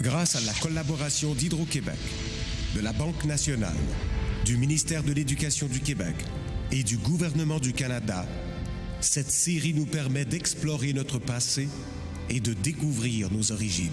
grâce à la collaboration d'Hydro-Québec, de la Banque nationale, du ministère de l'Éducation du Québec et du gouvernement du Canada, cette série nous permet d'explorer notre passé et de découvrir nos origines.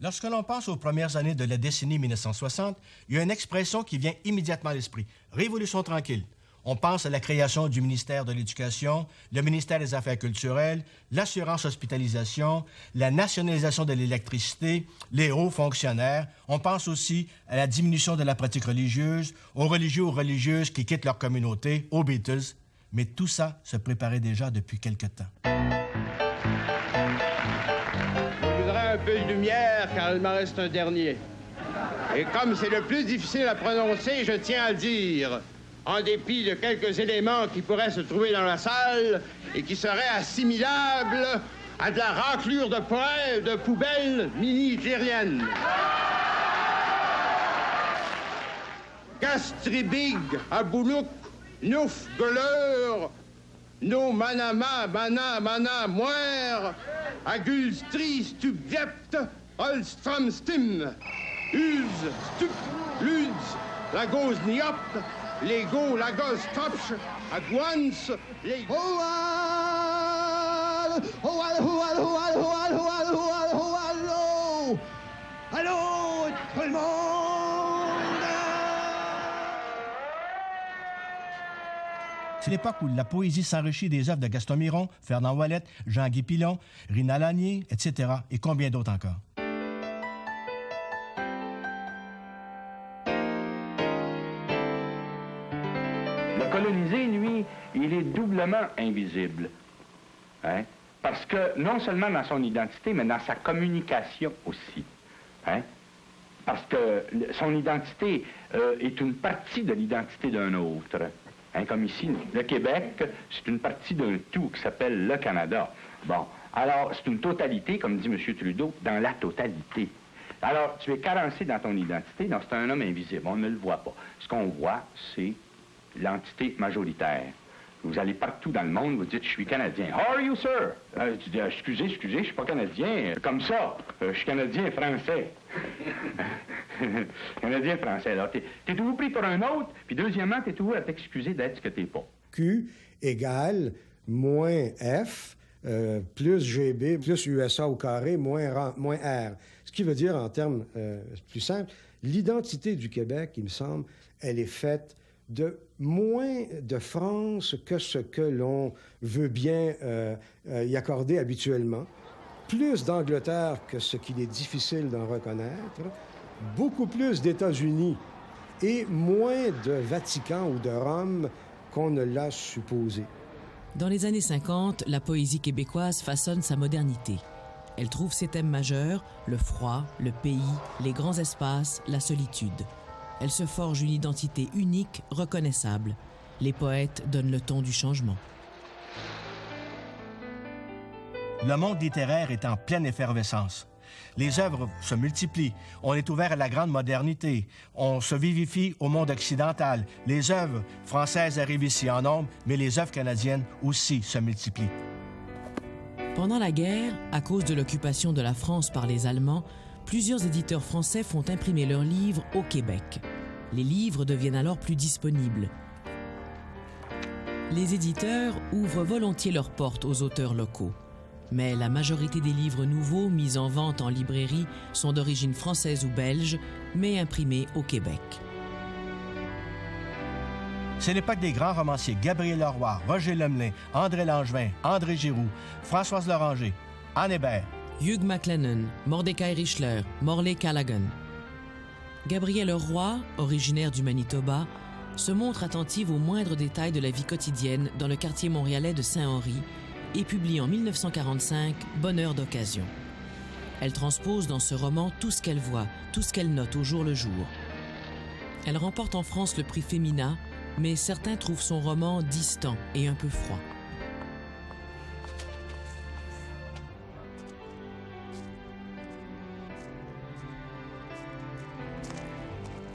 Lorsque l'on pense aux premières années de la décennie 1960, il y a une expression qui vient immédiatement à l'esprit. Révolution tranquille. On pense à la création du ministère de l'Éducation, le ministère des Affaires culturelles, l'assurance hospitalisation, la nationalisation de l'électricité, les hauts fonctionnaires. On pense aussi à la diminution de la pratique religieuse, aux religieux ou religieuses qui quittent leur communauté, aux Beatles. Mais tout ça se préparait déjà depuis quelque temps. Un peu de lumière, car il m'en reste un dernier. Et comme c'est le plus difficile à prononcer, je tiens à le dire, en dépit de quelques éléments qui pourraient se trouver dans la salle et qui seraient assimilables à de la raclure de poubelles mini-hitlériennes. Gastribig, Aboulouk, Nouf, Gueuleur, No Manama, Mana, Moire, Agulstri, Stubjept, Olstramstim, Uz, Stup, Luz, Lagos Niop, Lego, Lagos Topch, Aguans, les... Allô, tout le monde! C'est l'époque où la poésie s'enrichit des œuvres de Gaston Miron, Fernand Ouellette, Jean-Guy Pilon, Rina Lanier, etc. et combien d'autres encore. Le colonisé, lui, il est doublement invisible. Hein? Parce que non seulement dans son identité, mais dans sa communication aussi. Hein? Parce que son identité est une partie de l'identité d'un autre. Hein, comme ici, le Québec, c'est une partie d'un tout qui s'appelle le Canada. Bon, alors, c'est une totalité, comme dit M. Trudeau, dans la totalité. Alors, tu es carencé dans ton identité, donc c'est un homme invisible, on ne le voit pas. Ce qu'on voit, c'est l'entité majoritaire. Vous allez partout dans le monde, vous dites « Je suis Canadien ». « How are you, sir? » Tu dis « Excusez, je suis pas Canadien. Comme ça, je suis Canadien-Français. » Canadien-Français. Alors, t'es toujours pris pour un autre, puis deuxièmement, t'es toujours à t'excuser d'être ce que t'es pas. Q égale moins F, plus GB, plus USA au carré, moins R. Ce qui veut dire, en termes plus simples, l'identité du Québec, il me semble, elle est faite de moins de France que ce que l'on veut bien y accorder habituellement, plus d'Angleterre que ce qu'il est difficile d'en reconnaître, beaucoup plus d'États-Unis et moins de Vatican ou de Rome qu'on ne l'a supposé. Dans les années 50, la poésie québécoise façonne sa modernité. Elle trouve ses thèmes majeurs, le froid, le pays, les grands espaces, la solitude. Elle se forge une identité unique, reconnaissable. Les poètes donnent le ton du changement. Le monde littéraire est en pleine effervescence. Les œuvres se multiplient. On est ouvert à la grande modernité. On se vivifie au monde occidental. Les œuvres françaises arrivent ici en nombre, mais les œuvres canadiennes aussi se multiplient. Pendant la guerre, à cause de l'occupation de la France par les Allemands, plusieurs éditeurs français font imprimer leurs livres au Québec. Les livres deviennent alors plus disponibles. Les éditeurs ouvrent volontiers leurs portes aux auteurs locaux. Mais la majorité des livres nouveaux mis en vente en librairie sont d'origine française ou belge, mais imprimés au Québec. C'est l'époque des grands romanciers Gabriel Leroy, Roger Lemelin, André Langevin, André Giroux, Françoise Loranger, Anne Hébert, Hugh MacLennan, Mordecai Richler, Morley Callaghan. Gabrielle Roy, originaire du Manitoba, se montre attentive aux moindres détails de la vie quotidienne dans le quartier montréalais de Saint-Henri et publie en 1945 « Bonheur d'occasion ». Elle transpose dans ce roman tout ce qu'elle voit, tout ce qu'elle note au jour le jour. Elle remporte en France le prix Femina, mais certains trouvent son roman distant et un peu froid.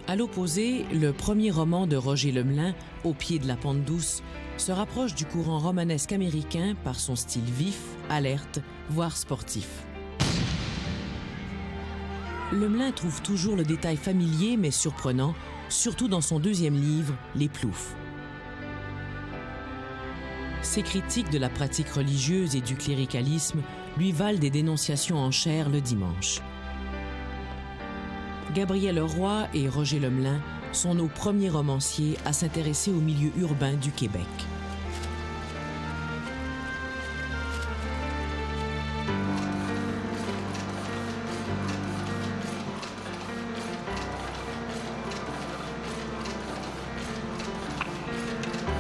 À l'opposé, le premier roman de Roger Lemelin, Au pied de la pente douce, se rapproche du courant romanesque américain par son style vif, alerte, voire sportif. Lemelin trouve toujours le détail familier mais surprenant, surtout dans son deuxième livre, Les Ploufs. Ses critiques de la pratique religieuse et du cléricalisme lui valent des dénonciations en chair le dimanche. Gabriel Roy et Roger Lemelin sont nos premiers romanciers à s'intéresser au milieu urbain du Québec.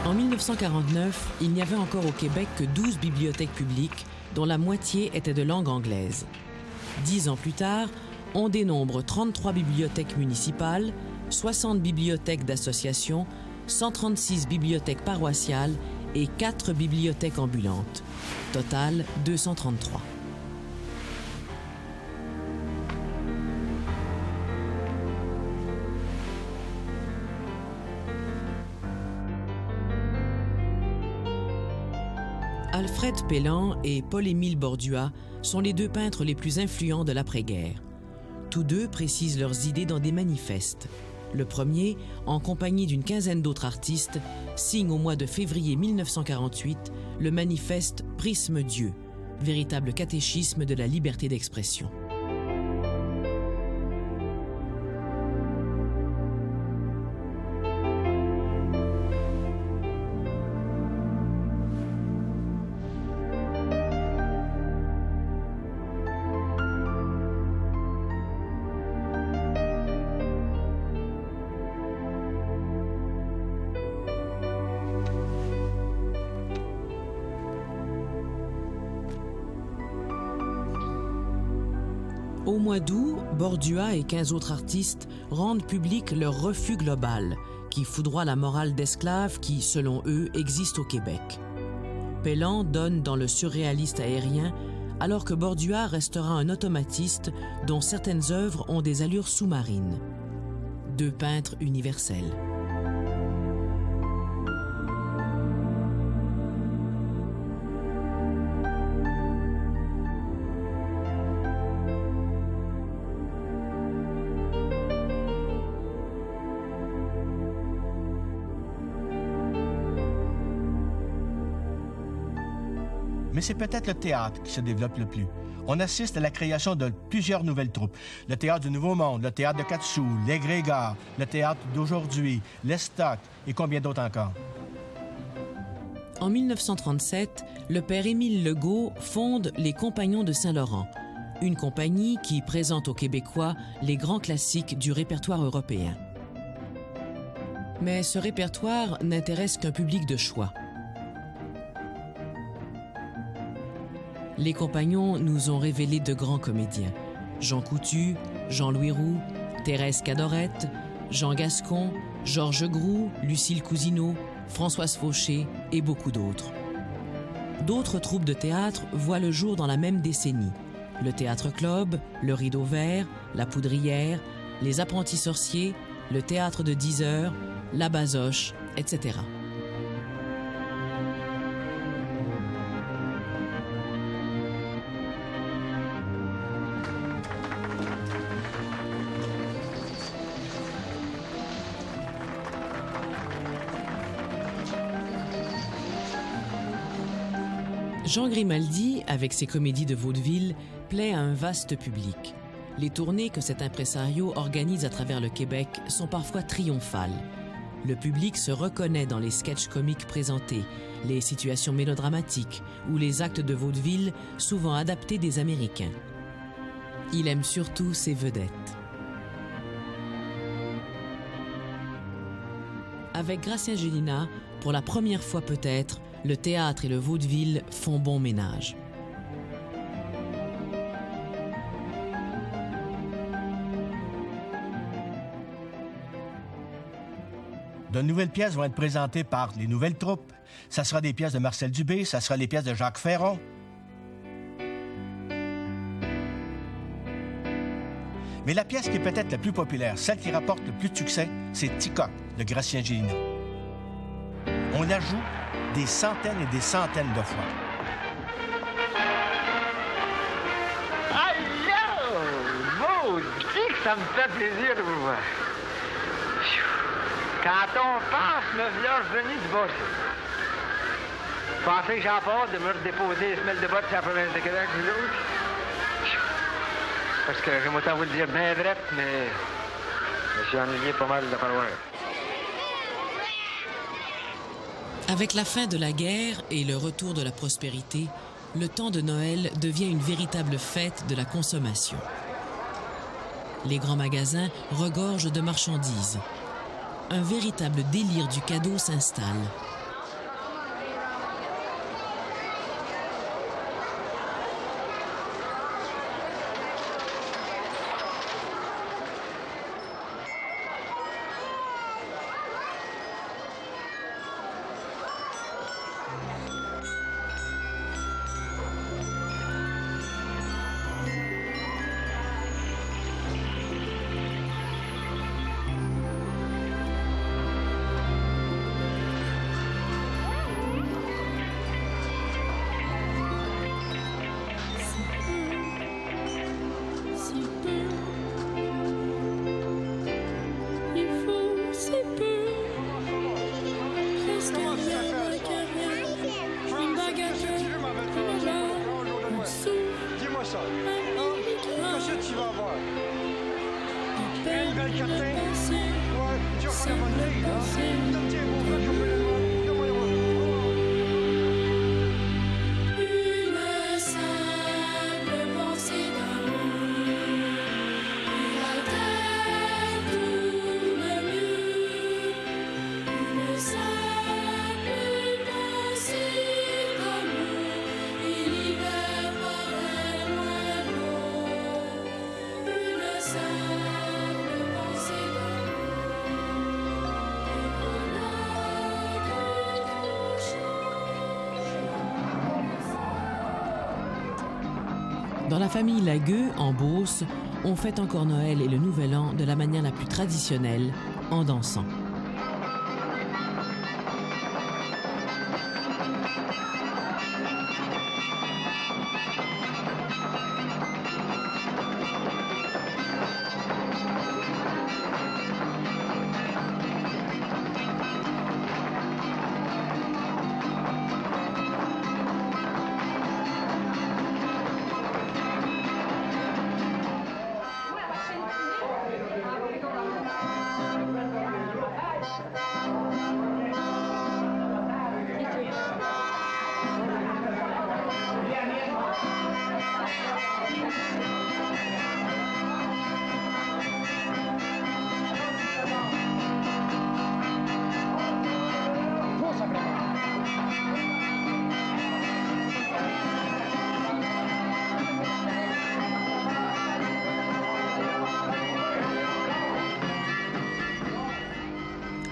En 1949, il n'y avait encore au Québec que 12 bibliothèques publiques, dont la moitié était de langue anglaise. 10 ans plus tard, on dénombre 33 bibliothèques municipales, 60 bibliothèques d'associations, 136 bibliothèques paroissiales et 4 bibliothèques ambulantes. Total, 233. Alfred Pellan et Paul-Émile Bordua sont les deux peintres les plus influents de l'après-guerre. Tous deux précisent leurs idées dans des manifestes. Le premier, en compagnie d'une quinzaine d'autres artistes, signe au mois de février 1948 le manifeste Prisme Dieu, véritable catéchisme de la liberté d'expression. Au mois d'août, Bordua et 15 autres artistes rendent public leur refus global, qui foudroie la morale d'esclaves qui, selon eux, existe au Québec. Pellan donne dans le surréaliste aérien, alors que Bordua restera un automatiste dont certaines œuvres ont des allures sous-marines. Deux peintres universels. Mais c'est peut-être le théâtre qui se développe le plus. On assiste à la création de plusieurs nouvelles troupes. Le théâtre du Nouveau Monde, le théâtre de Quatre-Sous, les Grégard, le théâtre d'aujourd'hui, l'Estoc et combien d'autres encore. En 1937, le père Émile Legault fonde les Compagnons de Saint-Laurent, une compagnie qui présente aux Québécois les grands classiques du répertoire européen. Mais ce répertoire n'intéresse qu'un public de choix. Les Compagnons nous ont révélé de grands comédiens. Jean Coutu, Jean-Louis Roux, Thérèse Cadorette, Jean Gascon, Georges Groux, Lucille Cousineau, Françoise Fauché et beaucoup d'autres. D'autres troupes de théâtre voient le jour dans la même décennie. Le Théâtre Club, le Rideau Vert, la Poudrière, les Apprentis Sorciers, le Théâtre de 10 heures, la Basoche, etc. Jean Grimaldi, avec ses comédies de vaudeville, plaît à un vaste public. Les tournées que cet impresario organise à travers le Québec sont parfois triomphales. Le public se reconnaît dans les sketchs comiques présentés, les situations mélodramatiques ou les actes de vaudeville souvent adaptés des Américains. Il aime surtout ses vedettes. Avec Gratien Gélina, pour la première fois peut-être, le théâtre et le vaudeville font bon ménage. De nouvelles pièces vont être présentées par les nouvelles troupes. Ça sera des pièces de Marcel Dubé, ça sera les pièces de Jacques Ferron. Mais la pièce qui est peut-être la plus populaire, celle qui rapporte le plus de succès, c'est Ticoc de Gratien Gélina. On la joue des centaines et des centaines de fois. Alors, maudit que ça me fait plaisir de vous voir. Quand on pense, me voilà revenu du bosser. Je pensais que j'en parle de me redéposer les semelles de bottes sur la province de Québec, vous autres. Parce que j'aime autant vous le dire bien vrai, mais je me suis ennuyé pas mal de falloir. Avec la fin de la guerre et le retour de la prospérité, le temps de Noël devient une véritable fête de la consommation. Les grands magasins regorgent de marchandises. Un véritable délire du cadeau s'installe. Dans la famille Lagueux, en Beauce, on fête encore Noël et le Nouvel An de la manière la plus traditionnelle, en dansant.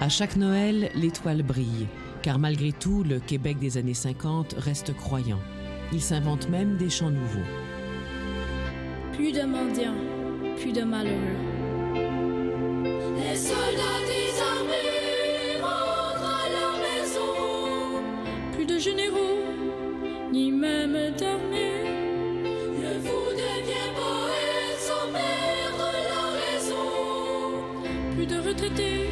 À chaque Noël, l'étoile brille, car malgré tout, le Québec des années 50 reste croyant. Il s'invente même des chants nouveaux. Plus de mendiants, plus de malheureux. Les soldats désarmés rentrent à leur maison. Plus de généraux, ni même d'armée. Le fou devient poète sans perdre la raison. Plus de retraités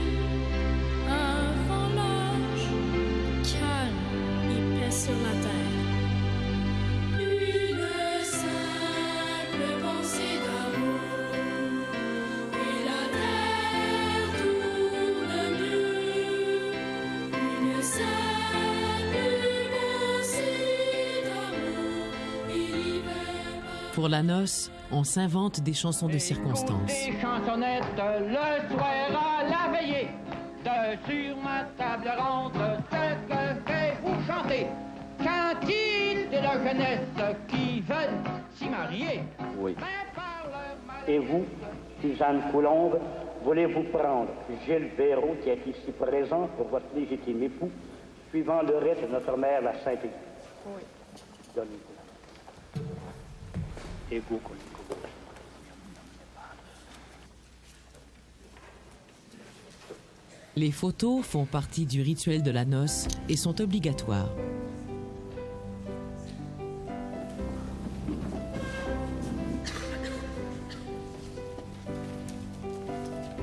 avant l'âge. Calme et paix sur la terre. Pour la noce, on s'invente des chansons de circonstance. Des chansonnettes le soir à la veillée. Sur ma table ronde, ce que vais vous chanter. Quand il est la jeunesse qui veulent s'y marier. Oui. Et vous, Suzanne Coulombe, voulez-vous prendre Gilles Véraud, qui est ici présent, pour votre légitime époux, suivant le rite de notre mère, la Sainte-Église? Oui. Donnez-vous. Les photos font partie du rituel de la noce et sont obligatoires.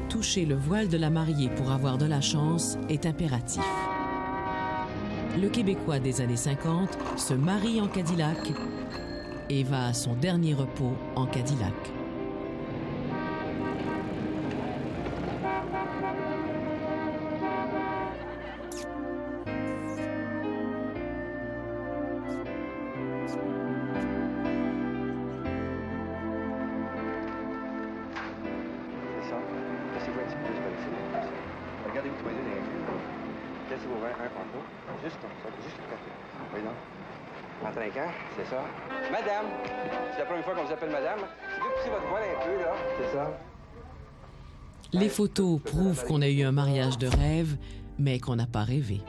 Toucher le voile de la mariée pour avoir de la chance est impératif. Le Québécois des années 50 se marie en Cadillac et va à son dernier repos en Cadillac. Regardez-vous tous les deux dans les yeux. Laissez vos verres un par deux. Juste comme ça, juste le café. Voyons. En trinquant, c'est ça. Madame, c'est la première fois qu'on vous appelle madame. Si vous poussez votre voile un peu, là. C'est ça. Les photos prouvent qu'on a eu un mariage de rêve, mais qu'on n'a pas rêvé.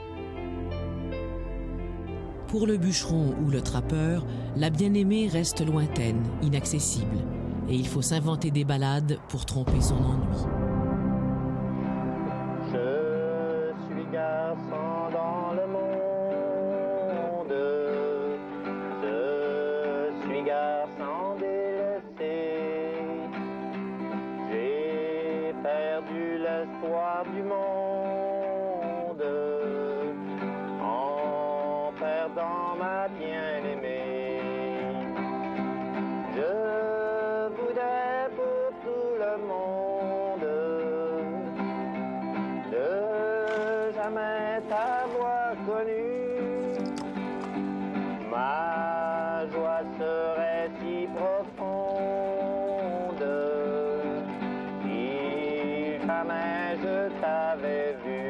Pour le bûcheron ou le trappeur, la bien-aimée reste lointaine, inaccessible, et il faut s'inventer des ballades pour tromper son ennui. Je suis garçon dans le monde, je suis garçon délaissé, j'ai perdu l'espoir du monde en perdant ma bien-aimée. Je voudrais pour tout le monde de jamais t'avoir connu. Ma joie serait si profonde si jamais je t'avais vu.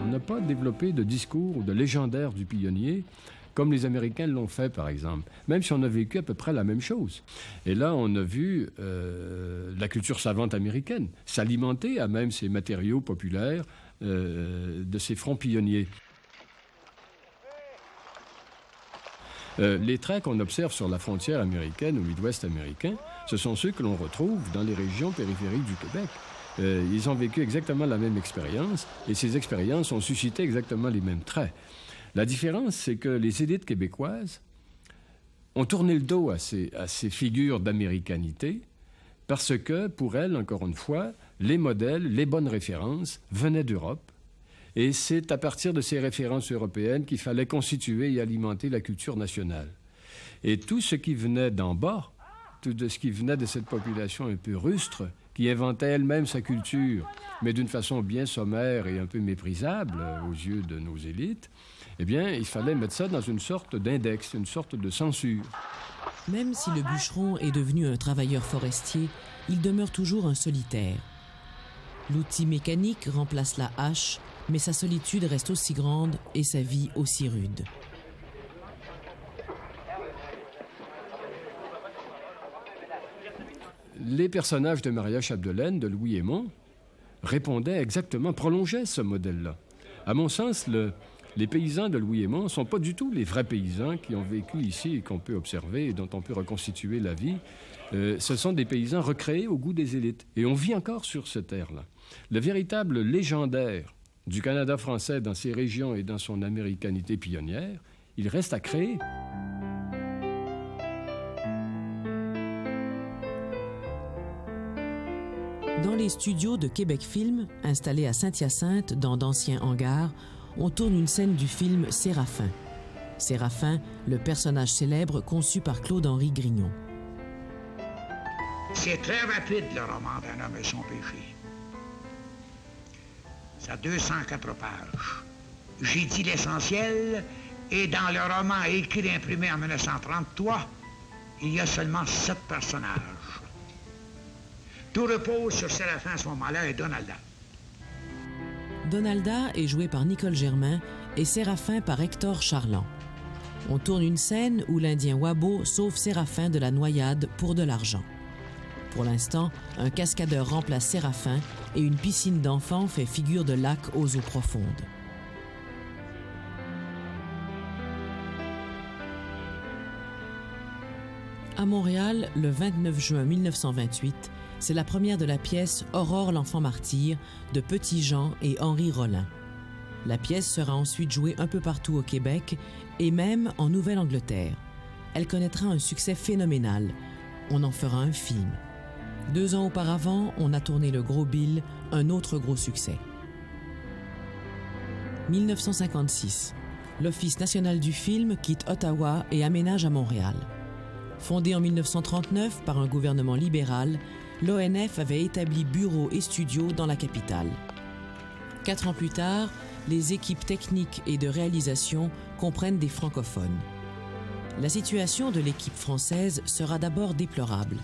On n'a pas développé de discours ou de légendaire du pionnier comme les Américains l'ont fait, par exemple, même si on a vécu à peu près la même chose. Et là, on a vu la culture savante américaine s'alimenter à même ces matériaux populaires de ces fronts pionniers. Les traits qu'on observe sur la frontière américaine au Midwest américain, ce sont ceux que l'on retrouve dans les régions périphériques du Québec. Ils ont vécu exactement la même expérience et ces expériences ont suscité exactement les mêmes traits. La différence, c'est que les élites québécoises ont tourné le dos à ces figures d'américanité parce que, pour elles, encore une fois, les modèles, les bonnes références venaient d'Europe. Et c'est à partir de ces références européennes qu'il fallait constituer et alimenter la culture nationale. Et tout ce qui venait d'en bas, tout ce qui venait de cette population un peu rustre, qui inventait elle-même sa culture, mais d'une façon bien sommaire et un peu méprisable aux yeux de nos élites, eh bien, il fallait mettre ça dans une sorte d'index, une sorte de censure. Même si le bûcheron est devenu un travailleur forestier, il demeure toujours un solitaire. L'outil mécanique remplace la hache, mais sa solitude reste aussi grande et sa vie aussi rude. Les personnages de Maria Chapdelaine, de Louis Hémon, répondait exactement, prolongeait ce modèle-là. À mon sens, les paysans de Louis-Aymon ne sont pas du tout les vrais paysans qui ont vécu ici et qu'on peut observer et dont on peut reconstituer la vie. Ce sont des paysans recréés au goût des élites. Et on vit encore sur cette terre-là. Le véritable légendaire du Canada français dans ses régions et dans son américanité pionnière, il reste à créer. Dans les studios de Québec Film, installés à Saint-Hyacinthe, dans d'anciens hangars, on tourne une scène du film Séraphin. Séraphin, le personnage célèbre conçu par Claude-Henri Grignon. C'est très rapide, le roman d'un homme et son péché. Ça a 204 pages. J'ai dit l'essentiel, et dans le roman écrit et imprimé en 1933, il y a seulement 7 personnages. Tout repose sur Séraphin à ce moment-là et Donalda. Donalda est joué par Nicole Germain et Séraphin par Hector Charland. On tourne une scène où l'Indien Wabo sauve Séraphin de la noyade pour de l'argent. Pour l'instant, un cascadeur remplace Séraphin et une piscine d'enfants fait figure de lac aux eaux profondes. À Montréal, le 29 juin 1928, c'est la première de la pièce Aurore l'enfant martyr de Petit Jean et Henri Rollin. La pièce sera ensuite jouée un peu partout au Québec et même en Nouvelle-Angleterre. Elle connaîtra un succès phénoménal. On en fera un film. 2 ans auparavant, on a tourné Le Gros Bill, un autre gros succès. 1956. L'Office national du film quitte Ottawa et aménage à Montréal. Fondé en 1939 par un gouvernement libéral, l'ONF avait établi bureaux et studios dans la capitale. 4 ans plus tard, les équipes techniques et de réalisation comprennent des francophones. La situation de l'équipe française sera d'abord déplorable,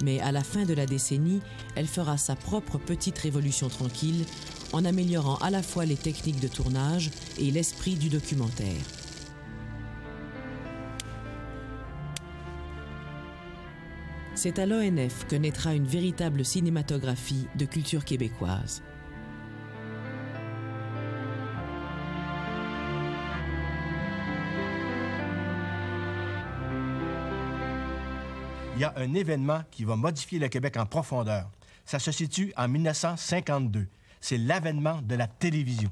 mais à la fin de la décennie, elle fera sa propre petite révolution tranquille en améliorant à la fois les techniques de tournage et l'esprit du documentaire. C'est à l'ONF que naîtra une véritable cinématographie de culture québécoise. Il y a un événement qui va modifier le Québec en profondeur. Ça se situe en 1952. C'est l'avènement de la télévision.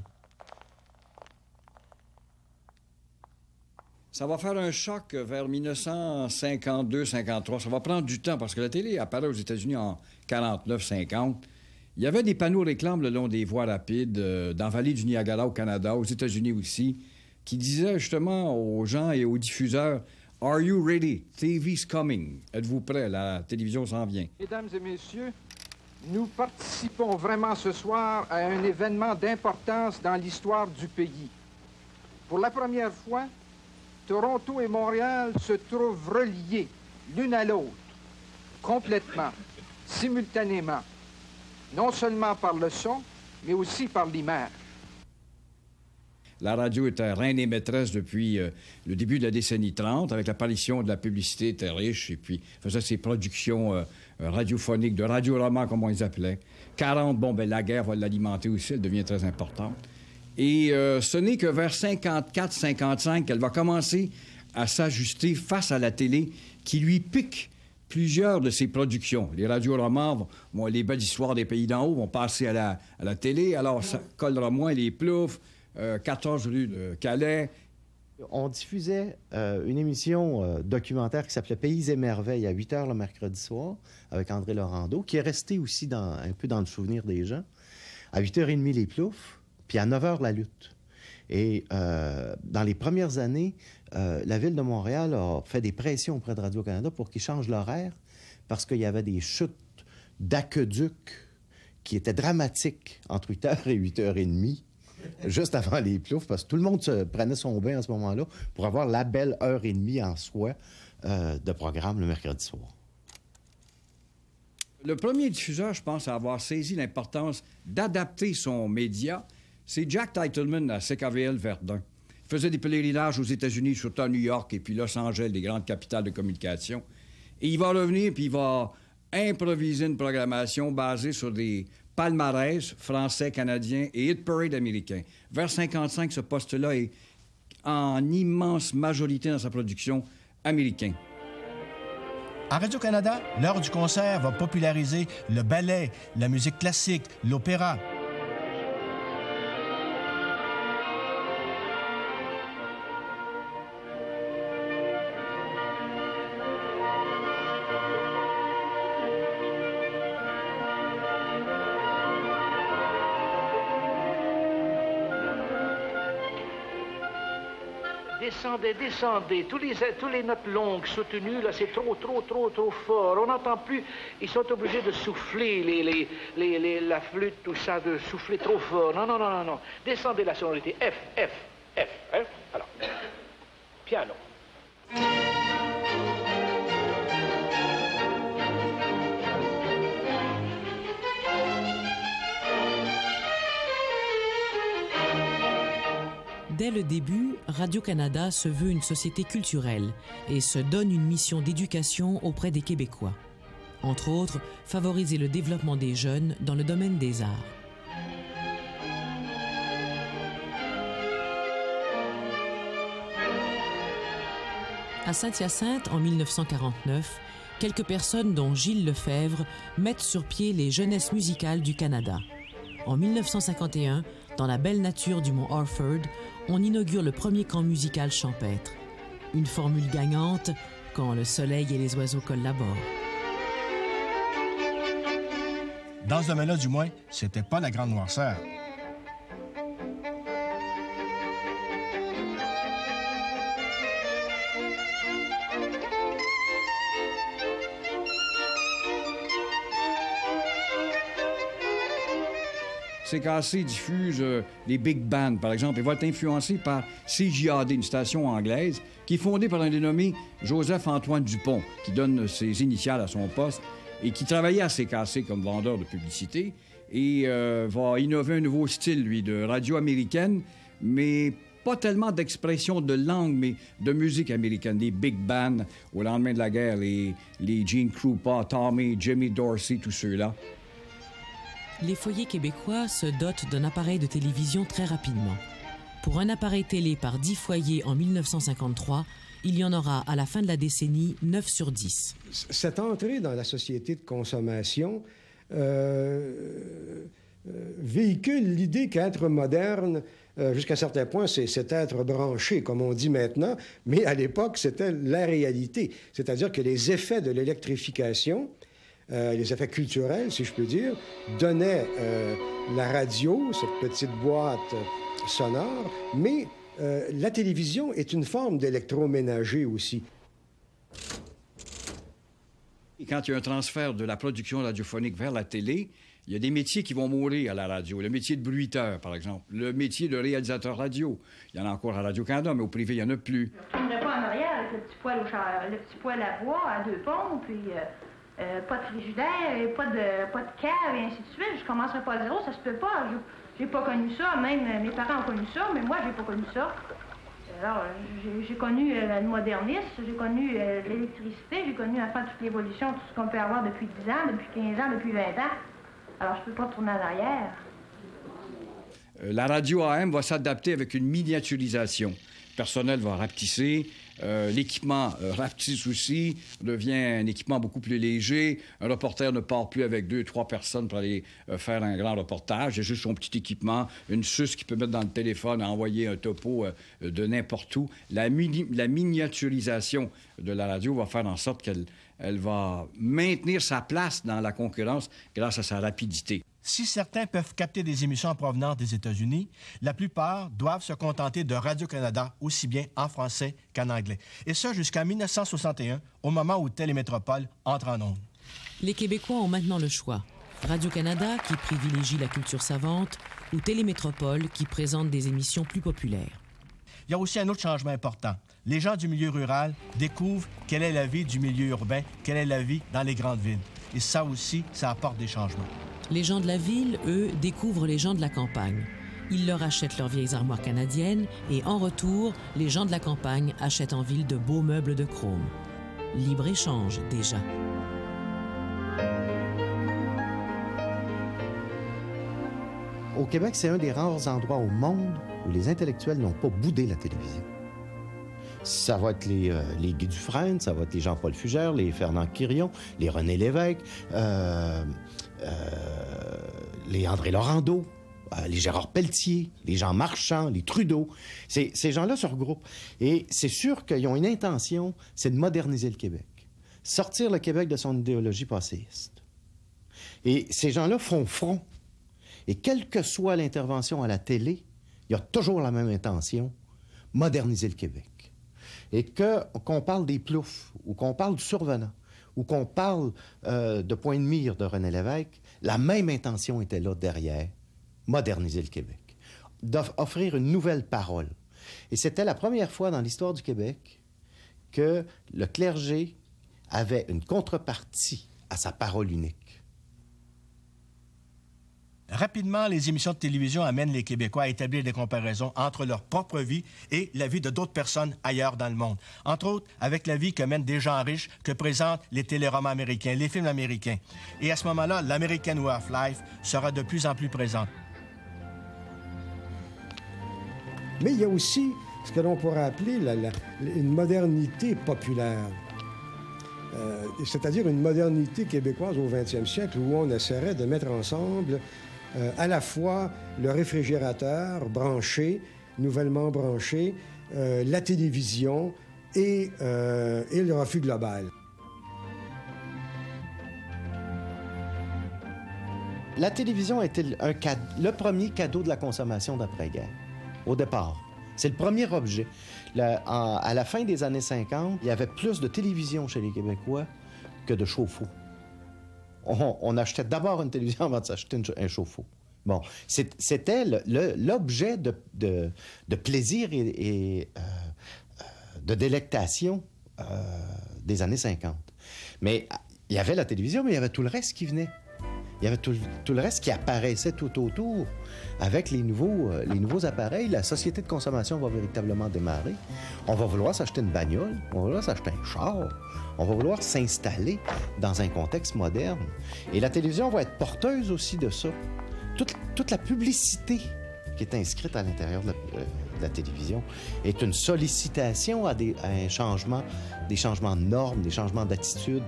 Ça va faire un choc vers 1952-53. Ça va prendre du temps parce que la télé apparaît aux États-Unis en 49-50. Il y avait des panneaux réclames le long des voies rapides, dans la vallée du Niagara au Canada, aux États-Unis aussi, qui disaient justement aux gens et aux diffuseurs « Are you ready? TV's coming. » Êtes-vous prêts? La télévision s'en vient. Mesdames et messieurs, nous participons vraiment ce soir à un événement d'importance dans l'histoire du pays. Pour la première fois, Toronto et Montréal se trouvent reliés l'une à l'autre, complètement, simultanément, non seulement par le son, mais aussi par l'image. La radio était reine et maîtresse depuis le début de la décennie 30, avec l'apparition de la publicité était riche, et puis faisait ses productions radiophoniques, de radio-romans, comme on les appelait. 40, la guerre va l'alimenter aussi, elle devient très importante. Et ce n'est que vers 54-55 qu'elle va commencer à s'ajuster face à la télé qui lui pique plusieurs de ses productions. Les radioromans, les belles histoires des pays d'en haut vont passer à la télé, alors ça collera moins les ploufs, 14 rue de Calais. On diffusait une émission documentaire qui s'appelait Pays et merveilles à 8 h le mercredi soir avec André Laurando, qui est resté aussi un peu dans le souvenir des gens. À 8h30, les ploufs. Puis à 9 h, la lutte. Et dans les premières années, la Ville de Montréal a fait des pressions auprès de Radio-Canada pour qu'ils changent l'horaire parce qu'il y avait des chutes d'aqueducs qui étaient dramatiques entre 8 h et 8h30, juste avant les ploufs, parce que tout le monde se prenait son bain à ce moment-là pour avoir la belle heure et demie en soi de programme le mercredi soir. Le premier diffuseur, je pense, à avoir saisi l'importance d'adapter son média, c'est Jack Titleman à CKVL Verdun. Il faisait des pèlerinages aux États-Unis, surtout à New York et puis Los Angeles, les grandes capitales de communication. Et il va revenir puis il va improviser une programmation basée sur des palmarès français, canadien et hit parade américain. Vers 55, ce poste-là est en immense majorité dans sa production américain. À Radio-Canada, l'heure du concert va populariser le ballet, la musique classique, l'opéra. Descendez, descendez. Tous les notes longues soutenues, là, c'est trop fort. On n'entend plus. Ils sont obligés de souffler, la flûte, tout ça, de souffler trop fort. Non. Descendez la sonorité. F. Hein? Alors, piano. Dès le début, Radio-Canada se veut une société culturelle et se donne une mission d'éducation auprès des Québécois. Entre autres, favoriser le développement des jeunes dans le domaine des arts. À Saint-Hyacinthe, en 1949, quelques personnes, dont Gilles Lefebvre, mettent sur pied les Jeunesses musicales du Canada. En 1951, dans la belle nature du mont Orford, on inaugure le premier camp musical champêtre. Une formule gagnante quand le soleil et les oiseaux collaborent. Dans ce domaine-là, du moins, c'était pas la grande noirceur. CKC diffuse les big bands, par exemple, et va être influencé par CJAD, une station anglaise, qui est fondée par un dénommé Joseph-Antoine Dupont, qui donne ses initiales à son poste, et qui travaillait à CKC comme vendeur de publicité, et va innover un nouveau style, lui, de radio américaine, mais pas tellement d'expression de langue, mais de musique américaine, des big bands au lendemain de la guerre, les Gene Krupa, Tommy, Jimmy Dorsey, tous ceux-là. Les foyers québécois se dotent d'un appareil de télévision très rapidement. Pour un appareil télé par 10 foyers en 1953, il y en aura à la fin de la décennie 9 sur 10. Cette entrée dans la société de consommation véhicule l'idée qu'être moderne, jusqu'à un certain point, c'est être branché, comme on dit maintenant, mais à l'époque, c'était la réalité. C'est-à-dire que les effets de l'électrification, les effets culturels, si je peux dire, donnaient la radio, cette petite boîte sonore, mais la télévision est une forme d'électroménager aussi. Et quand il y a un transfert de la production radiophonique vers la télé, il y a des métiers qui vont mourir à la radio. Le métier de bruiteur, par exemple. Le métier de réalisateur radio. Il y en a encore à Radio-Canada, mais au privé, il n'y en a plus. Je ne tournerai pas en arrière avec le petit poêle à bois à 2 pompes, puis pas de frigidaire, pas de cave, et ainsi de suite. Je commencerai pas à zéro, ça se peut pas. J'ai pas connu ça, même mes parents ont connu ça, mais moi, j'ai pas connu ça. Alors, j'ai connu le modernisme, j'ai connu l'électricité, j'ai connu à faire toute l'évolution, tout ce qu'on peut avoir depuis 10 ans, depuis 15 ans, depuis 20 ans. Alors, je peux pas tourner en arrière. La radio AM va s'adapter avec une miniaturisation. Le personnel va rapetisser, l'équipement rapetisse aussi, devient un équipement beaucoup plus léger. Un reporter ne part plus avec 2-3 personnes pour aller faire un grand reportage. Il y a juste son petit équipement, une suce qu'il peut mettre dans le téléphone, envoyer un topo de n'importe où. La miniaturisation de la radio va faire en sorte qu'elle va maintenir sa place dans la concurrence grâce à sa rapidité. Si certains peuvent capter des émissions en provenance des États-Unis, la plupart doivent se contenter de Radio-Canada, aussi bien en français qu'en anglais. Et ça jusqu'en 1961, au moment où Télémétropole entre en ondes. Les Québécois ont maintenant le choix. Radio-Canada, qui privilégie la culture savante, ou Télémétropole, qui présente des émissions plus populaires. Il y a aussi un autre changement important. Les gens du milieu rural découvrent quelle est la vie du milieu urbain, quelle est la vie dans les grandes villes. Et ça aussi, ça apporte des changements. Les gens de la ville, eux, découvrent les gens de la campagne. Ils leur achètent leurs vieilles armoires canadiennes et, en retour, les gens de la campagne achètent en ville de beaux meubles de chrome. Libre-échange, déjà. Au Québec, c'est un des rares endroits au monde où les intellectuels n'ont pas boudé la télévision. Ça va être les Guy Dufresne, ça va être les Jean-Paul Fugère, les Fernand Quirion, les René Lévesque, les André Laurando, les Gérard Pelletier, les Jean Marchand, les Trudeau. Ces gens-là se regroupent. Et c'est sûr qu'ils ont une intention, c'est de moderniser le Québec. Sortir le Québec de son idéologie passéiste. Et ces gens-là font front. Et quelle que soit l'intervention à la télé, il y a toujours la même intention, moderniser le Québec. Et qu'on parle des ploufs, ou qu'on parle du survenant, ou qu'on parle de Point de mire de René Lévesque, la même intention était là derrière, moderniser le Québec, d'offrir une nouvelle parole. Et c'était la première fois dans l'histoire du Québec que le clergé avait une contrepartie à sa parole unique. Rapidement, les émissions de télévision amènent les Québécois à établir des comparaisons entre leur propre vie et la vie de d'autres personnes ailleurs dans le monde. Entre autres, avec la vie que mènent des gens riches que présentent les téléromans américains, les films américains. Et à ce moment-là, l'American Way of Life sera de plus en plus présente. Mais il y a aussi ce que l'on pourrait appeler une modernité populaire. C'est-à-dire une modernité québécoise au 20e siècle où on essaierait de mettre ensemble à la fois le réfrigérateur branché, nouvellement branché, la télévision et le refus global. La télévision a été le premier cadeau de la consommation d'après-guerre, au départ. C'est le premier objet. À la fin des années 50, il y avait plus de télévision chez les Québécois que de chauffe-eau. On achetait d'abord une télévision avant de s'acheter un chauffe-eau. Bon, c'était l'objet de plaisir et de délectation des années 50. Mais il y avait la télévision, mais il y avait tout le reste qui venait. Il y avait tout le reste qui apparaissait tout autour. Avec les nouveaux appareils, la société de consommation va véritablement démarrer. On va vouloir s'acheter une bagnole, on va vouloir s'acheter un char, on va vouloir s'installer dans un contexte moderne. Et la télévision va être porteuse aussi de ça. Toute la publicité qui est inscrite à l'intérieur de la télévision est une sollicitation à un changement, des changements de normes, des changements d'attitude.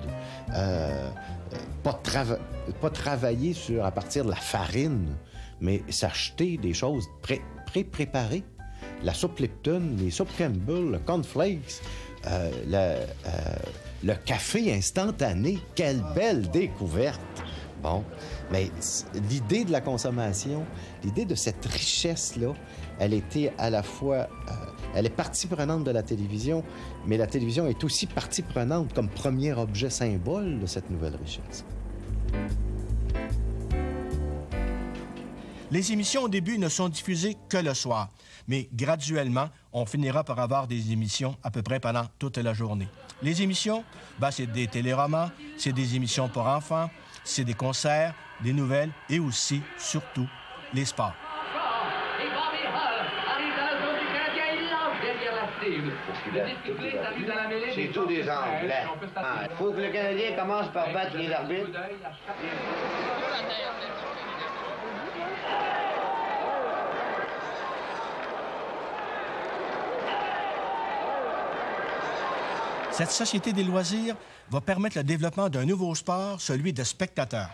Pas travailler à partir de la farine, mais s'acheter des choses préparées. La soupe Lipton, les soupes Campbell, le cornflakes, le café instantané. Quelle belle découverte! Bon, mais l'idée de la consommation, l'idée de cette richesse-là, elle était à la fois... elle est partie prenante de la télévision, mais la télévision est aussi partie prenante comme premier objet symbole de cette nouvelle richesse. Les émissions au début ne sont diffusées que le soir, mais graduellement, on finira par avoir des émissions à peu près pendant toute la journée. Les émissions, c'est des téléromans, c'est des émissions pour enfants, c'est des concerts, des nouvelles et aussi, surtout, les sports. C'est tout des Anglais. Il faut que le Canadien commence par battre les arbitres. Cette société des loisirs va permettre le développement d'un nouveau sport, celui de spectateur.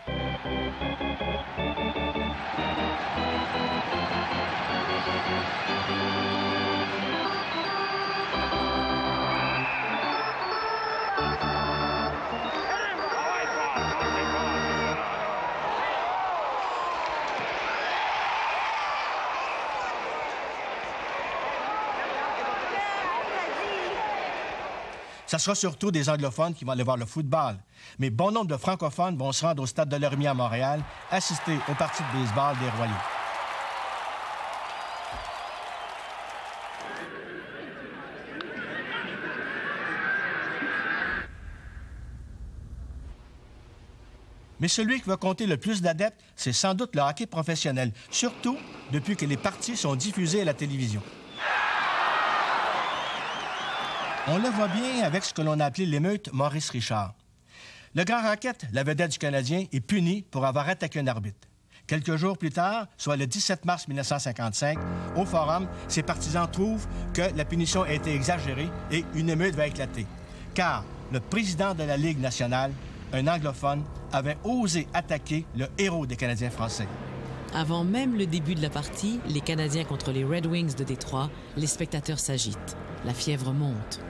Ça sera surtout des anglophones qui vont aller voir le football. Mais bon nombre de francophones vont se rendre au stade de Lorimier à Montréal, assister aux parties de baseball des Royaux. Mais celui qui va compter le plus d'adeptes, c'est sans doute le hockey professionnel, surtout depuis que les parties sont diffusées à la télévision. On le voit bien avec ce que l'on a appelé l'émeute Maurice Richard. Le Grand Rocket, la vedette du Canadien, est puni pour avoir attaqué un arbitre. Quelques jours plus tard, soit le 17 mars 1955, au Forum, ses partisans trouvent que la punition a été exagérée et une émeute va éclater. Car le président de la Ligue nationale, un anglophone, avait osé attaquer le héros des Canadiens français. Avant même le début de la partie, les Canadiens contre les Red Wings de Détroit, les spectateurs s'agitent. La fièvre monte.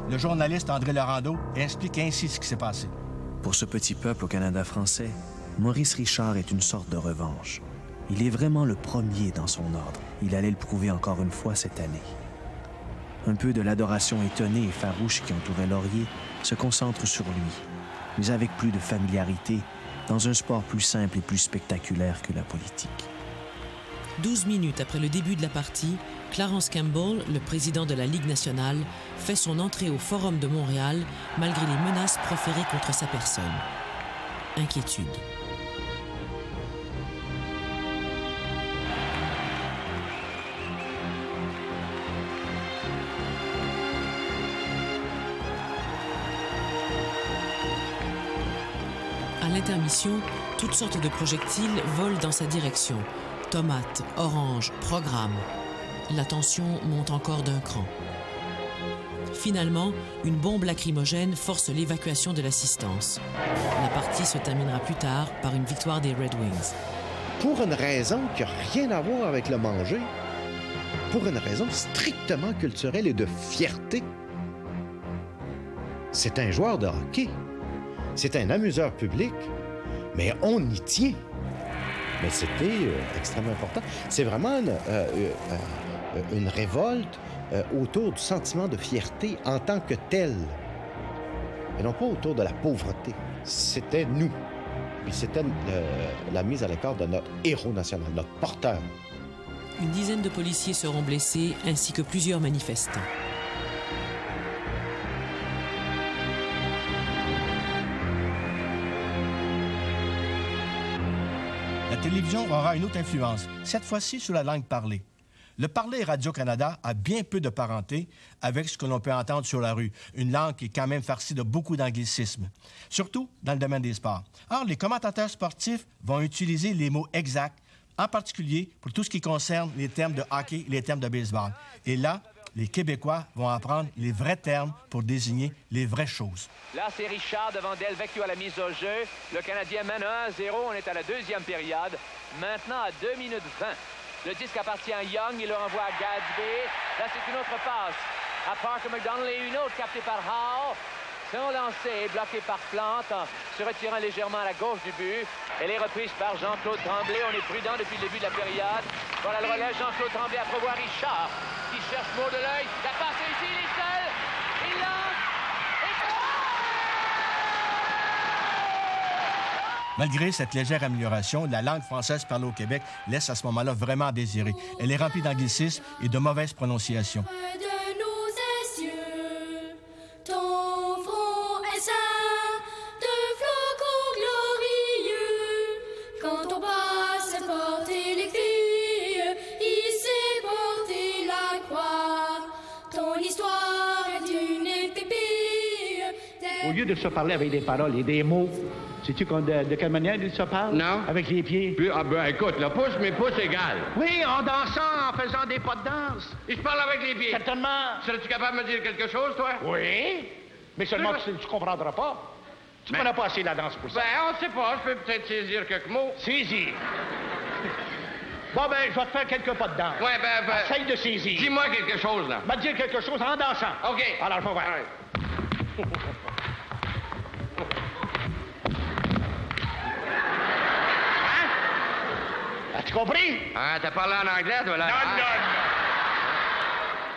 Le journaliste André Laurendeau explique ainsi ce qui s'est passé. Pour ce petit peuple au Canada français, Maurice Richard est une sorte de revanche. Il est vraiment le premier dans son ordre. Il allait le prouver encore une fois cette année. Un peu de l'adoration étonnée et farouche qui entourait Laurier se concentre sur lui, mais avec plus de familiarité, dans un sport plus simple et plus spectaculaire que la politique. 12 minutes après le début de la partie, Clarence Campbell, le président de la Ligue nationale, fait son entrée au Forum de Montréal malgré les menaces proférées contre sa personne. Inquiétude. À l'intermission, toutes sortes de projectiles volent dans sa direction. Tomates, oranges, programmes. La tension monte encore d'un cran. Finalement, une bombe lacrymogène force l'évacuation de l'assistance. La partie se terminera plus tard par une victoire des Red Wings. Pour une raison qui n'a rien à voir avec le manger, pour une raison strictement culturelle et de fierté. C'est un joueur de hockey. C'est un amuseur public, mais on y tient. Mais c'était extrêmement important. C'est vraiment une révolte autour du sentiment de fierté en tant que tel, et non pas autour de la pauvreté. C'était nous. Puis c'était la mise à l'écart de notre héros national, notre porteur. Une dizaine de policiers seront blessés, ainsi que plusieurs manifestants. La télévision aura une autre influence, cette fois-ci sur la langue parlée. Le parler Radio-Canada a bien peu de parenté avec ce que l'on peut entendre sur la rue, une langue qui est quand même farcie de beaucoup d'anglicismes, surtout dans le domaine des sports. Or, les commentateurs sportifs vont utiliser les mots exacts, en particulier pour tout ce qui concerne les termes de hockey et les termes de baseball. Et là, les Québécois vont apprendre les vrais termes pour désigner les vraies choses. Là, c'est Richard devant Delvecchio à la mise au jeu. Le Canadien mène 1-0. On est à la deuxième période. Maintenant, à 2 minutes 20. Le disque appartient à Young. Il le renvoie à Gadsby. Là, c'est une autre passe à Parker McDonald et une autre captée par Howe. Son lancé est bloqué par Plante en se retirant légèrement à la gauche du but. Elle est reprise par Jean-Claude Tremblay. On est prudent depuis le début de la période. Voilà le relais. Jean-Claude Tremblay à prévoir Richard qui cherche mot de l'œil. La passe est ici, il est seul. Il lance. Malgré cette légère amélioration, la langue française parlée au Québec laisse à ce moment-là vraiment à désirer. Elle est remplie d'anglicismes et de mauvaises prononciations. Au lieu de se parler avec des paroles et des mots, sais-tu de quelle manière ils se parlent? Non. Avec les pieds. Ah ben écoute, le pouce, mes pouces égales. Oui, en dansant, en faisant des pas de danse. Et je parle avec les pieds. Certainement. Serais-tu capable de me dire quelque chose, toi? Oui. Mais seulement tu comprendras pas. Tu connais pas assez la danse pour ça. Ben, on sait pas. Je peux peut-être saisir quelques mots. Saisir. Bon, ben, je vais te faire quelques pas de danse. Ouais, ben... Essaye de saisir. Dis-moi quelque chose, là. Va te dire quelque chose en dansant. OK. Alors, je vais voir. As-tu compris? Ah, t'as parlé en anglais, toi, là?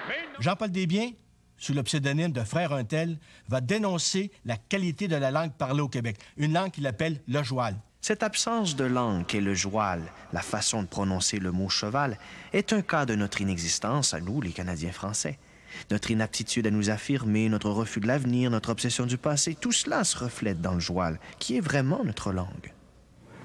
Non. Jean-Paul Desbiens, sous le pseudonyme de Frère Untel, va dénoncer la qualité de la langue parlée au Québec, une langue qu'il appelle le joual. Cette absence de langue qu'est le joual, la façon de prononcer le mot cheval, est un cas de notre inexistence à nous, les Canadiens français. Notre inaptitude à nous affirmer, notre refus de l'avenir, notre obsession du passé, tout cela se reflète dans le joual, qui est vraiment notre langue.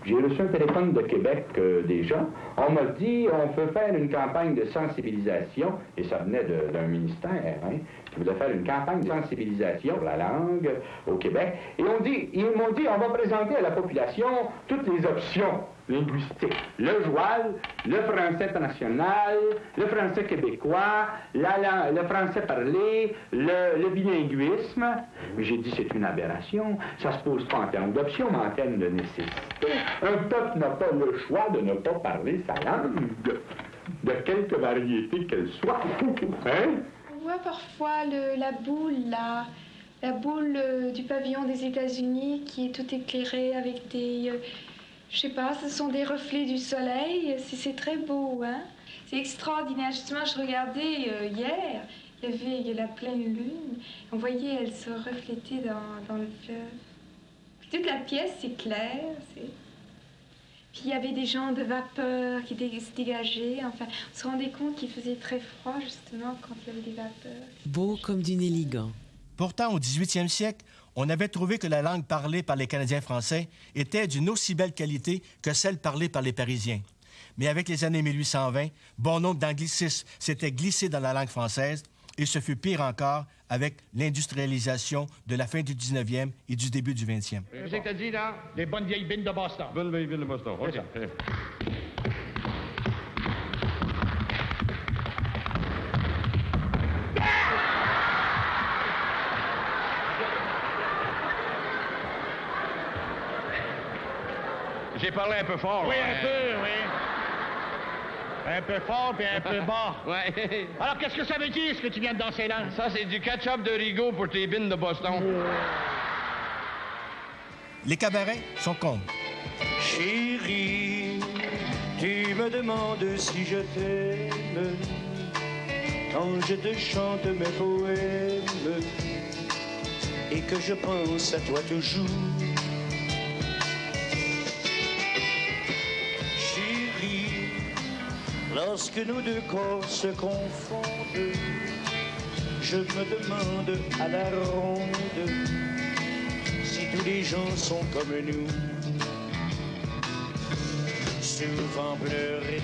J'ai reçu un téléphone de Québec déjà. On m'a dit, on peut faire une campagne de sensibilisation, et ça venait d'un ministère, hein, qui voulait faire une campagne de sensibilisation pour la langue au Québec. Et ils m'ont dit, on va présenter à la population toutes les options linguistiques. Le joual, le français national, le français québécois, le français parlé, le bilinguisme. J'ai dit, c'est une aberration. Ça se pose pas en termes d'options, mais en termes de nécessité. Un peuple n'a pas le choix de ne pas parler sa langue, de quelque variété qu'elle soit. Hein? On voit parfois la boule du pavillon des États-Unis qui est tout éclairée avec des... je sais pas, ce sont des reflets du soleil. C'est très beau, hein? C'est extraordinaire. Justement, je regardais hier, il y avait la pleine lune. On voyait elle se refléter dans le fleuve. Puis toute la pièce, c'est clair, Puis il y avait des gens de vapeur qui se dégageaient. Enfin, on se rendait compte qu'il faisait très froid, justement, quand il y avait des vapeurs. Beau comme du Néligan. Pourtant, au 18e siècle, on avait trouvé que la langue parlée par les Canadiens français était d'une aussi belle qualité que celle parlée par les Parisiens. Mais avec les années 1820, bon nombre d'anglicismes s'étaient glissés dans la langue française et ce fut pire encore avec l'industrialisation de la fin du 19e et du début du 20e. Qu'est-ce que t'as dit, là? Des bonnes vieilles bines de Boston. Bonne vieille ville de Boston, OK. J'ai parlé un peu fort. Oui, là, un peu, oui. Un peu fort puis un peu bas. Ouais. Alors, qu'est-ce que ça veut dire, ce que tu viens de danser là? Ça, c'est du ketchup de Rigaud pour tes bines de Boston. Les cabarets sont combles. Chérie, tu me demandes si je t'aime quand je te chante mes poèmes et que je pense à toi toujours. Chérie, lorsque nos deux corps se confondent, je me demande à la ronde si tous les gens sont comme nous. Souvent pleurer.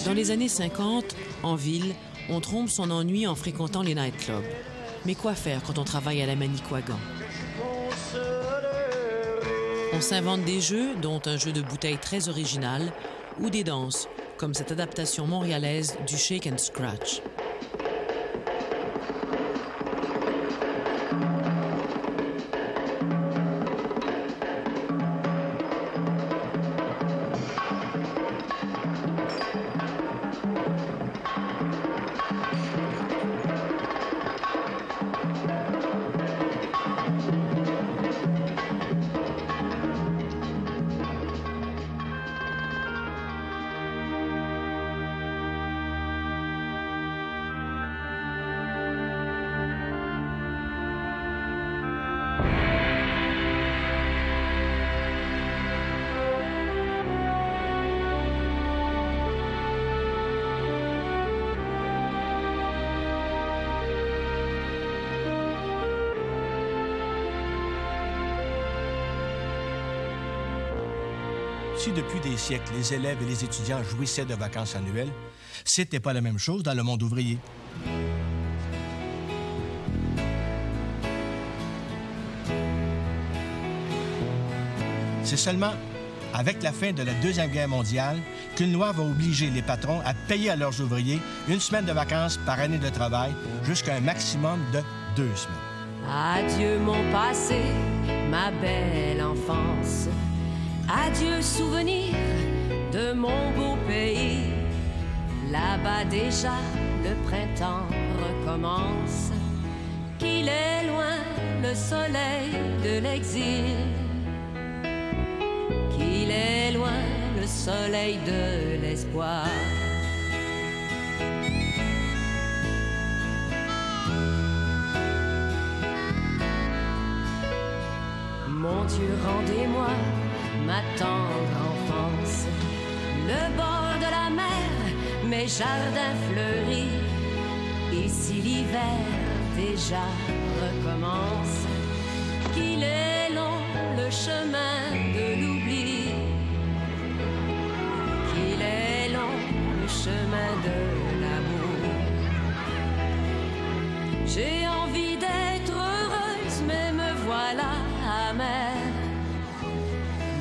Dans les années 50, en ville, on trompe son ennui en fréquentant les nightclubs. Mais quoi faire quand on travaille à la Manicouagan? On s'invente des jeux, dont un jeu de bouteilles très original, ou des danses, comme cette adaptation montréalaise du Shake and Scratch. Si depuis des siècles, les élèves et les étudiants jouissaient de vacances annuelles, c'était pas la même chose dans le monde ouvrier. C'est seulement avec la fin de la Deuxième Guerre mondiale qu'une loi va obliger les patrons à payer à leurs ouvriers une semaine de vacances par année de travail jusqu'à un maximum de 2 semaines. Adieu mon passé, ma belle enfance. Adieu souvenir de mon beau pays. Là-bas déjà le printemps recommence. Qu'il est loin le soleil de l'exil. Qu'il est loin le soleil de l'espoir. Mon Dieu, rendez-moi ma tendre enfance, le bord de la mer, mes jardins fleuris. Ici l'hiver déjà recommence. Qu'il est long le le chemin de l'oubli, qu'il est long le chemin de l'amour. J'ai envie d'être heureuse, mais me voilà amère.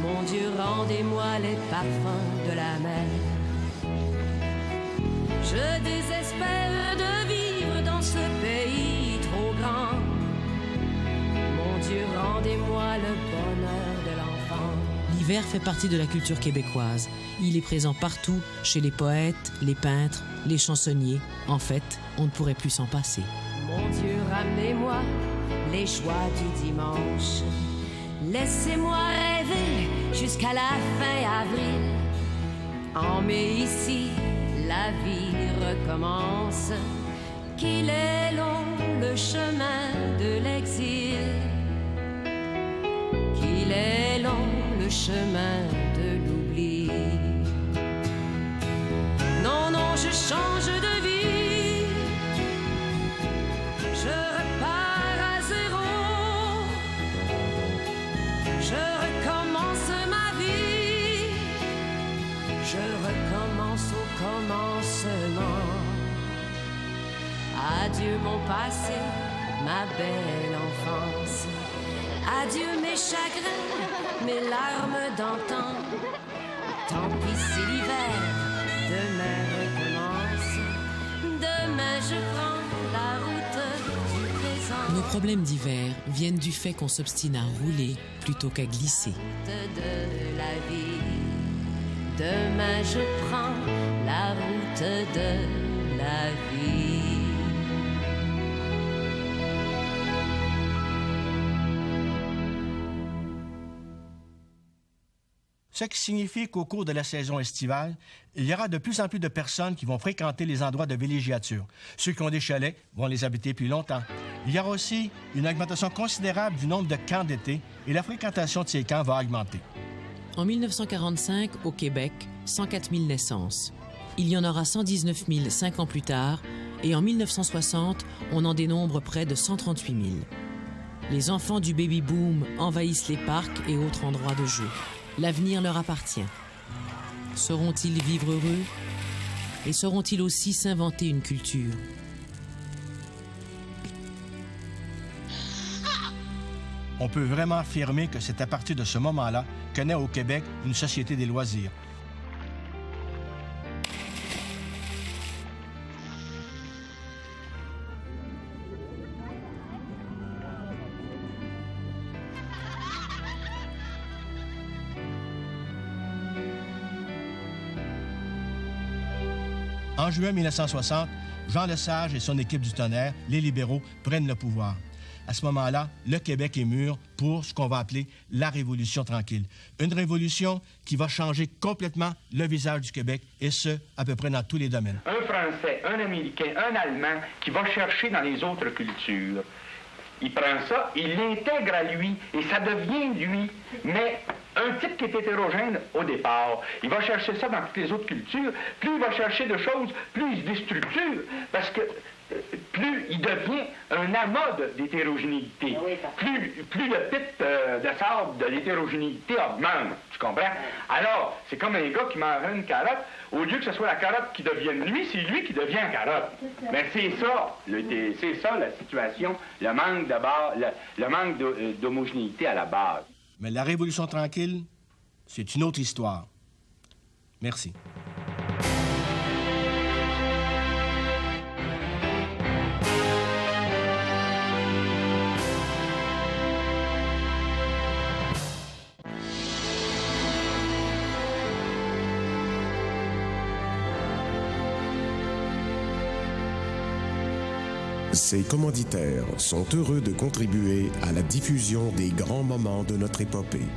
Mon Dieu, rendez-moi les parfums de la mer. Je désespère de vivre dans ce pays trop grand. Mon Dieu, rendez-moi le bonheur de l'enfant. L'hiver fait partie de la culture québécoise. Il est présent partout, chez les poètes, les peintres, les chansonniers. En fait, on ne pourrait plus s'en passer. Mon Dieu, ramenez-moi les joies du dimanche. Laissez-moi rêver jusqu'à la fin avril. En mai ici, la vie recommence. Qu'il est long le chemin de l'exil. Qu'il est long le chemin de l'oubli. Non, non, je change de vie. Je repars à zéro. Je recommence ma vie. Je recommence au commencement. Adieu mon passé, ma belle enfance. Adieu mes chagrins, mes larmes d'antan. Tant pis c'est l'hiver, demain recommence. Demain je prends la route du présent. Nos problèmes d'hiver viennent du fait qu'on s'obstine à rouler plutôt qu'à glisser. De la vie. Demain je prends la route de la vie. Ce qui signifie qu'au cours de la saison estivale, il y aura de plus en plus de personnes qui vont fréquenter les endroits de villégiature. Ceux qui ont des chalets vont les habiter plus longtemps. Il y aura aussi une augmentation considérable du nombre de camps d'été et la fréquentation de ces camps va augmenter. En 1945, au Québec, 104 000 naissances. Il y en aura 119 000 5 ans plus tard, et en 1960, on en dénombre près de 138 000. Les enfants du baby-boom envahissent les parcs et autres endroits de jeu. L'avenir leur appartient. Sauront-ils vivre heureux? Et sauront-ils aussi s'inventer une culture? On peut vraiment affirmer que c'est à partir de ce moment-là que naît au Québec une société des loisirs. En juin 1960, Jean Lesage et son équipe du Tonnerre, les libéraux, prennent le pouvoir. À ce moment-là, le Québec est mûr pour ce qu'on va appeler la Révolution tranquille. Une révolution qui va changer complètement le visage du Québec, et ce, à peu près dans tous les domaines. Un Français, un Américain, un Allemand qui va chercher dans les autres cultures. Il prend ça, il l'intègre à lui, et ça devient lui. Mais un type qui est hétérogène au départ, il va chercher ça dans toutes les autres cultures. Plus il va chercher de choses, plus il se déstructure, parce que plus il devient un amas d'hétérogénéité. Plus le type de sable de l'hétérogénéité augmente, tu comprends? Alors, c'est comme un gars qui mange une carotte, au lieu que ce soit la carotte qui devienne lui, c'est lui qui devient carotte. Mais c'est ça la situation, le manque d'homogénéité à la base. Mais la Révolution tranquille, c'est une autre histoire. Merci. Ces commanditaires sont heureux de contribuer à la diffusion des grands moments de notre épopée.